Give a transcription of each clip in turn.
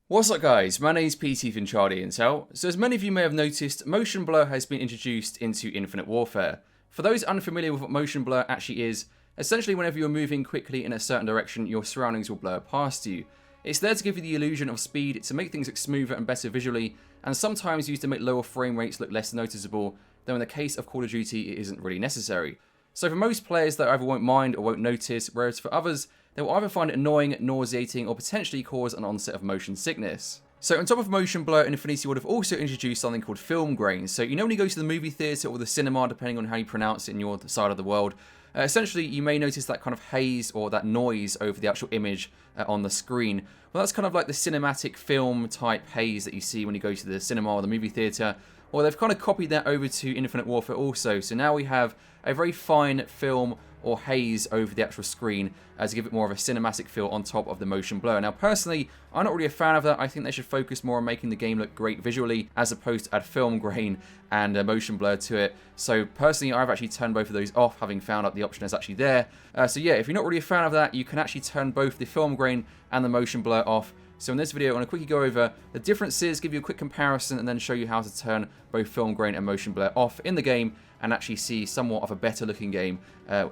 What's up guys, my name is Petey from Charlie Intel. So as many of you may have noticed, motion blur has been introduced into Infinite Warfare. For those unfamiliar with what motion blur actually is, essentially whenever you're moving quickly in a certain direction, your surroundings will blur past you. It's there to give you the illusion of speed, to make things look smoother and better visually, and sometimes used to make lower frame rates look less noticeable, though in the case of Call of Duty it isn't really necessary. So for most players they either won't mind or won't notice, whereas for others, they will either find it annoying, nauseating, or potentially cause an onset of motion sickness. So on top of motion blur, Infinity would have also introduced something called film grain. So you know when you go to the movie theatre or the cinema, depending on how you pronounce it in your side of the world, essentially you may notice that kind of haze or that noise over the actual image on the screen. Well, that's kind of like the cinematic film type haze that you see when you go to the cinema or the movie theatre. Well, they've kind of copied that over to Infinite Warfare also. So now we have a very fine film or haze over the actual screen to give it more of a cinematic feel on top of the motion blur. Now, personally, I'm not really a fan of that. I think they should focus more on making the game look great visually as opposed to add film grain and motion blur to it. So personally, I've actually turned both of those off, having found out the option is actually there. So yeah, if you're not really a fan of that, you can actually turn both the film grain and the motion blur off. So in this video, I want to quickly go over the differences, give you a quick comparison, and then show you how to turn both film grain and motion blur off in the game and actually see somewhat of a better looking game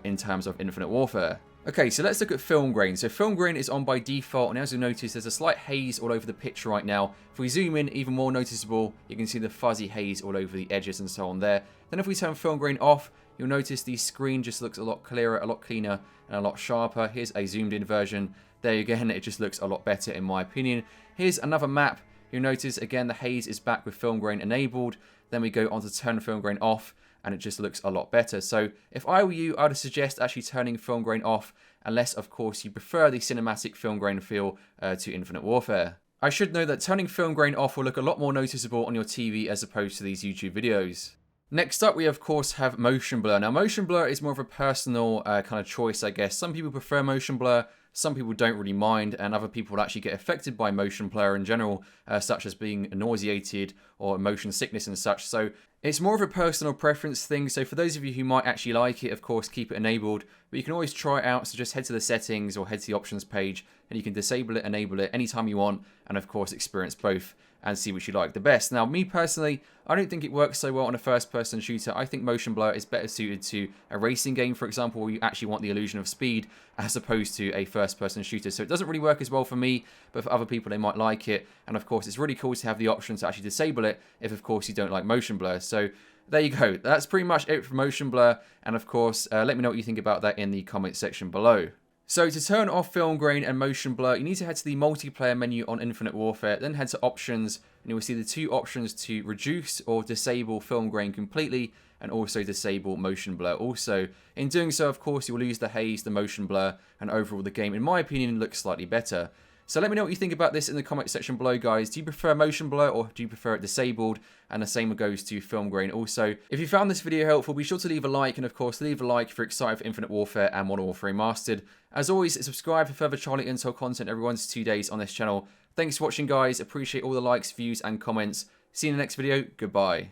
in terms of Infinite Warfare. Okay, so let's look at film grain. So film grain is on by default, and as you'll notice, there's a slight haze all over the picture right now. If we zoom in, even more noticeable, you can see the fuzzy haze all over the edges and so on there. Then if we turn film grain off, you'll notice the screen just looks a lot clearer, a lot cleaner, and a lot sharper. Here's a zoomed in version. There again, it just looks a lot better in my opinion. Here's another map. You'll notice again the haze is back with film grain enabled. Then we go on to turn film grain off, and it just looks a lot better. So if I were you, I would suggest actually turning film grain off, unless of course you prefer the cinematic film grain feel to Infinite Warfare. I should note that turning film grain off will look a lot more noticeable on your TV as opposed to these YouTube videos. Next up, we of course have motion blur. Now motion blur is more of a personal kind of choice, I guess. Some people prefer motion blur, some people don't really mind, and other people actually get affected by motion blur in general, such as being nauseated or motion sickness and such. So it's more of a personal preference thing. So for those of you who might actually like it, of course, keep it enabled, but you can always try it out. So just head to the settings or head to the options page, and you can disable it, enable it anytime you want, and of course experience both and see which you like the best. Now, me personally, I don't think it works so well on a first-person shooter. I think motion blur is better suited to a racing game, for example, where you actually want the illusion of speed as opposed to a first-person shooter. So it doesn't really work as well for me, but for other people, they might like it. And of course, it's really cool to have the option to actually disable it if, of course, you don't like motion blur. So there you go. That's pretty much it for motion blur. And of course, let me know what you think about that in the comment section below. So to turn off film grain and motion blur, you need to head to the multiplayer menu on Infinite Warfare, then head to options, and you will see the two options to reduce or disable film grain completely, and also disable motion blur also. In doing so, of course, you will lose the haze, the motion blur, and overall the game, in my opinion, looks slightly better. So let me know what you think about this in the comment section below, guys. Do you prefer motion blur or do you prefer it disabled? And the same goes to film grain also. If you found this video helpful, be sure to leave a like, and of course leave a like if you're excited for Infinite Warfare and Modern Warfare Remastered. As always, subscribe for further Charlie Intel content every 1 to 2 days on this channel. Thanks for watching, guys. Appreciate all the likes, views, and comments. See you in the next video. Goodbye.